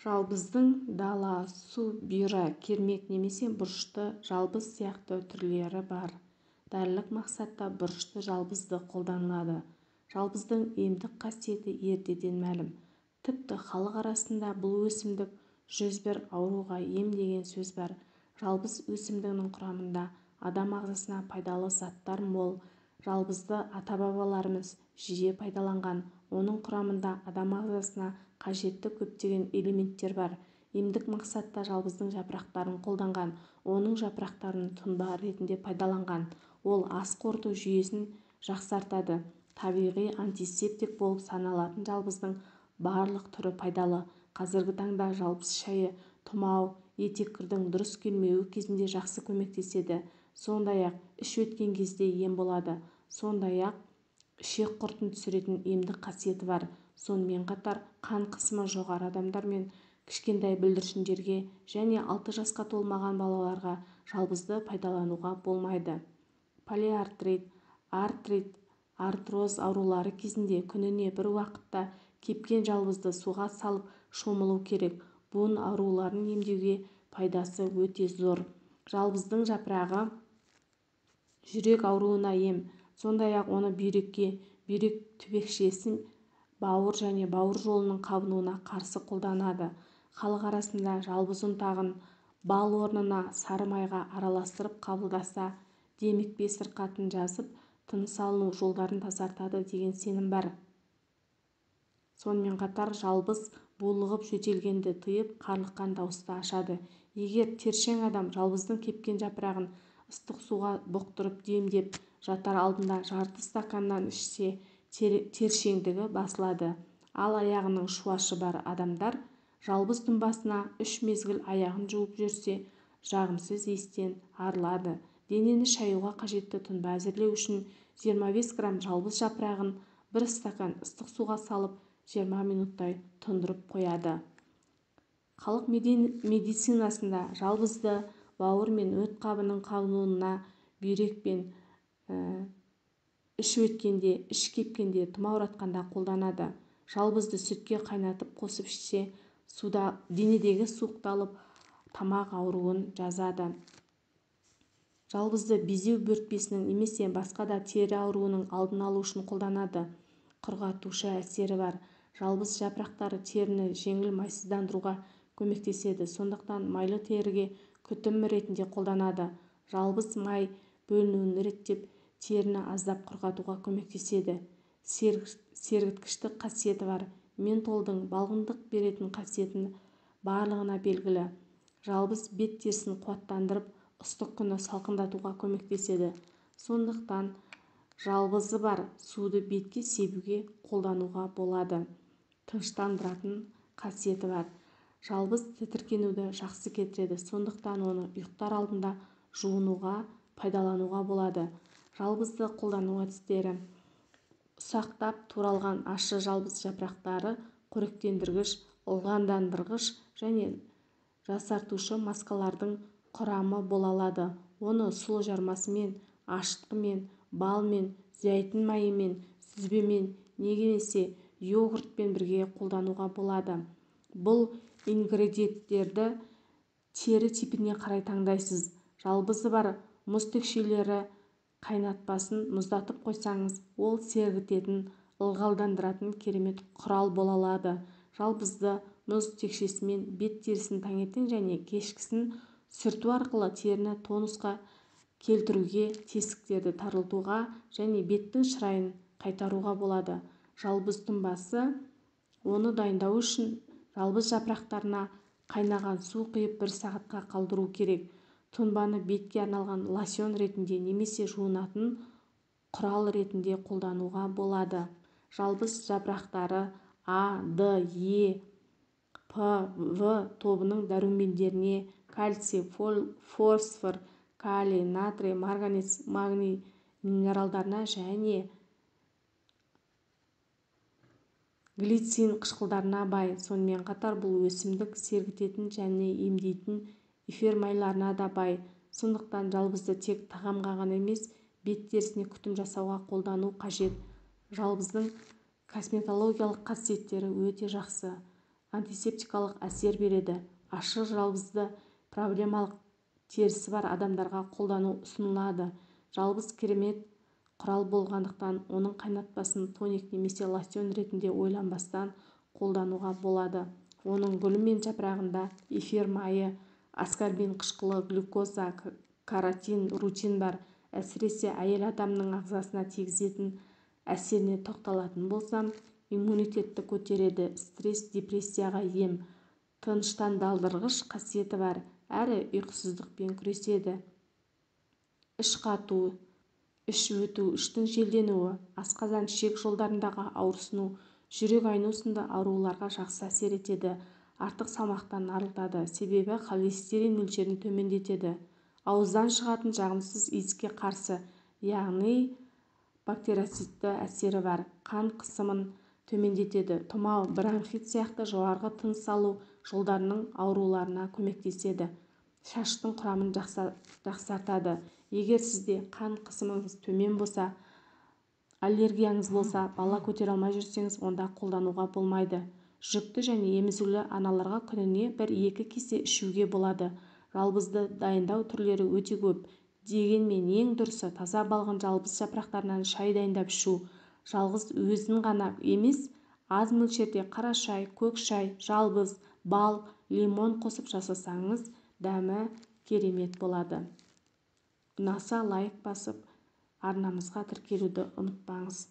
Жалбыздың дала, су, бұйра, кермек немесе бұрышты жалбыз сияқты түрлері бар. Дәрілік мақсатта бұрышты жалбызды қолданылады. Жалбыздың емдік қасиеті ертеден мәлім. Тіпті халық арасында бұл өсімдік 101 ауруға ем деген сөз бар. Жалбыз өсімдігінің құрамында адам ағзасына пайдалы заттар мол. Жалбызды ата-бабаларымыз жиі пайдаланған. Оның құрамында адам ағзасына қажетті көптеген элементтер бар. Емдік мақсатта жалбыздың жапырақтарын қолданған. Оның жапырақтарын тұнба ретінде пайдаланған. Ол ас қорыту жүйесін жақсартады. Табиғи антисептик болып саналатын жалбыздың барлық түрі пайдалы. Қазіргі таңда жалбыз шайы тұмау, етеккірдің дұрыс келмеуі кезінде жақсы көмектеседі. Сондай-ақ іш өткен кезде ем болады. Сондай-ақ ішек құртын түсіретін емдік қасиеті бар. Сонымен қатар қан қысымы жоғары адамдар мен кішкентай бүлдіршіндерге және 6 жасқа толмаған балаларға жалбызды пайдалануға болмайды. Полиартрит, артрит, артроз аурулары кезінде күніне бір уақытта кепкен жалбызды суға салып шомылу керек. Буын ауруларын емдеуге пайдасы өте зор. Жалбыздың жапырағы жүрек ауруына ем. Сондай-ақ оны бүйрекке, бүйрек түбекшесі, бауыр және бауыр жолының қабынуына қарсы қолданады. Халық арасында жалбыз ұнтағын бал орнына сары майға араластырып қабылдаса, демікпе сырқатын жазып, тыныс алу жолдарын тазартады деген сенім бар. Сонымен қатар жалбыз булығып жөтелгенді тыйып, қарлыққан дауысты ашады. Егер тершең адам жалбыздың кепкен жапырағын ыстық суға бұқтырып демдеп жатар алдында жарты стаканнан ішсе, тершеңдігі басылады. Ал аяғының шуашы бар адамдар жалбыз тұнбасына 3 мезгіл аяғын жуып жүрсе, жағымсыз иістен арылады. Денені шаюға қажетті тұнба әзірлеу үшін 25 грамм жалбыз жапырағын 1 стакан ыстық суға салып 20 минуттай тұндырып қояды. Халық медицинасында жалбызды бауыр мен өт қабының қабынуына, бүйрек пен іш өткенде, іш кепкенде, тұмауратқанда қолданады. Жалбызды сүтке қайнатып қосып ішсе, суда денедегі суықталып, тамақ ауруын жазады. Жалбызды безеу бөртпесінің немесе басқа да тері ауруының алдын алу үшін қолданады. Құрғатушы әсері бар. Жалбыз жапырақтары теріні жеңіл майсыздандыруға көмектеседі. Сондықтан майлы теріге күтім ретінде қолданады. Жалбыз май бөлінуін реттеп, теріні аздап құрғатуға көмектеседі. Сергіткіштік қасиеті бар. Ментолдың балғындық беретін қасиетін барлығына белгілі. Жалбыз бет терісін қуаттандырып, ыстық күні салқындатуға көмектеседі. Сондықтан жалбызы бар суды бетке себуге қолдануға болады. Тыныштандыратын қасиеті бар. Жалбыз тітіркенуді жақсы кетіреді. Сондықтан оны ұйықтар алдында жуынуға, пайдалануға болады. Жалбызды қолдану әдістері: ұсақтап туралған ащы жалбыз жапырақтары қоректендіргіш, ылғалдандырғыш және жасартушы маскалардың құрамы бола алады. Оны сұлы жармасымен, ашытқымен, балмен, зәйтүн майымен, сүзбемен, немесе йогуртпен бірге қолдануға болады. Бұл ингредиенттерді тері типіне қарай таңдайсыз. Жалбызы бар мұз текшелері қайнатпасын мұздатып қойсаңыз, ол сергітетін, ылғалдандыратын керемет құрал бола алады. Жалбызды мұз текшесімен бет терісін таңертең және кешкісін сүрту арқылы теріні тонусқа келтіруге, тесіктерді тарылтуға және беттің шырайын қайтаруға болады. Жалбыз тұнбасы: оны дайындау үшін жалбыз жапырақтарына қайнаған су құйып 1 сағатқа қалдыру керек. Тұнбаны бетке арналған лосьон ретінде немесе жуынатын құрал ретінде қолдануға болады. Жалбыз жапырақтары А, Д, Е, П, В тобының дәрумендеріне кальций, фосфор, калий, натрий, марганец, магний минералдарына және глицин қышқылдарына бай. Сонымен қатар бұл өсімдік сергітетін және емдейтін эфир майларына да бай. Сондықтан жалбызды тек тағамға ғана емес, бет терісіне күтім жасауға қолдану қажет. Жалбыздың косметологиялық қасиеттері өте жақсы. антисептикалық әсер береді. ащы жалбызды проблемалық терісі бар адамдарға қолдану ұсынылады. жалбыз керемет құрал болғандықтан оның қайнатпасын тоник немесе лосьон ретінде ойланбастан қолдануға болады. Оның гүлі мен жапырағында эфир майы, аскорбин қышқылы, глюкоза, каротин, рутин бар. Әсіресе әйел адамның ағзасына тигізетін әсеріне тоқталатын болсам, иммунитетті көтереді, стресс, депрессияға ем, тыныштандырғыш қасиеті бар, әрі ұйқысыздықпен күреседі. Іш қату, іш өту, іштің желденуі, асқазан ішек жолдарындағы ауырсыну, жүрек айну сынды ауруларға жақсы әсер етеді. Артық салмақтан арылтады, себебі холестерин мөлшерін төмендетеді. Ауыздан шығатын жағымсыз иіске қарсы, яғни бактерицидті әсері бар. Қан қысымын төмендетеді. Тұмау, бронхит сияқты жоғарғы тыныс алу жолдарының ауруларына көмектеседі. Шаштың құрамын жақсартады. Егер сізде қан қысымыңыз төмен болса, аллергияңыз болса, бала көтере алмай жүрсеңіз, онда қолдануға болмайды. Жүкті және емізулі аналарға күніне 1-2 кесе ішуге болады. Жалбызды дайындау түрлері өте көп. Дегенмен ең дұрысы таза балғын жалбыз жапырақтарынан шай дайындап ішу. Жалғыз өзін ғана емес, аз мөлшерде қара шай, көк шай, жалбыз, бал, лимон қосып жасасаңыз, дәмі керемет болады. Ұнаса лайк басып, арнамызға тіркелуді ұмытпаңыз.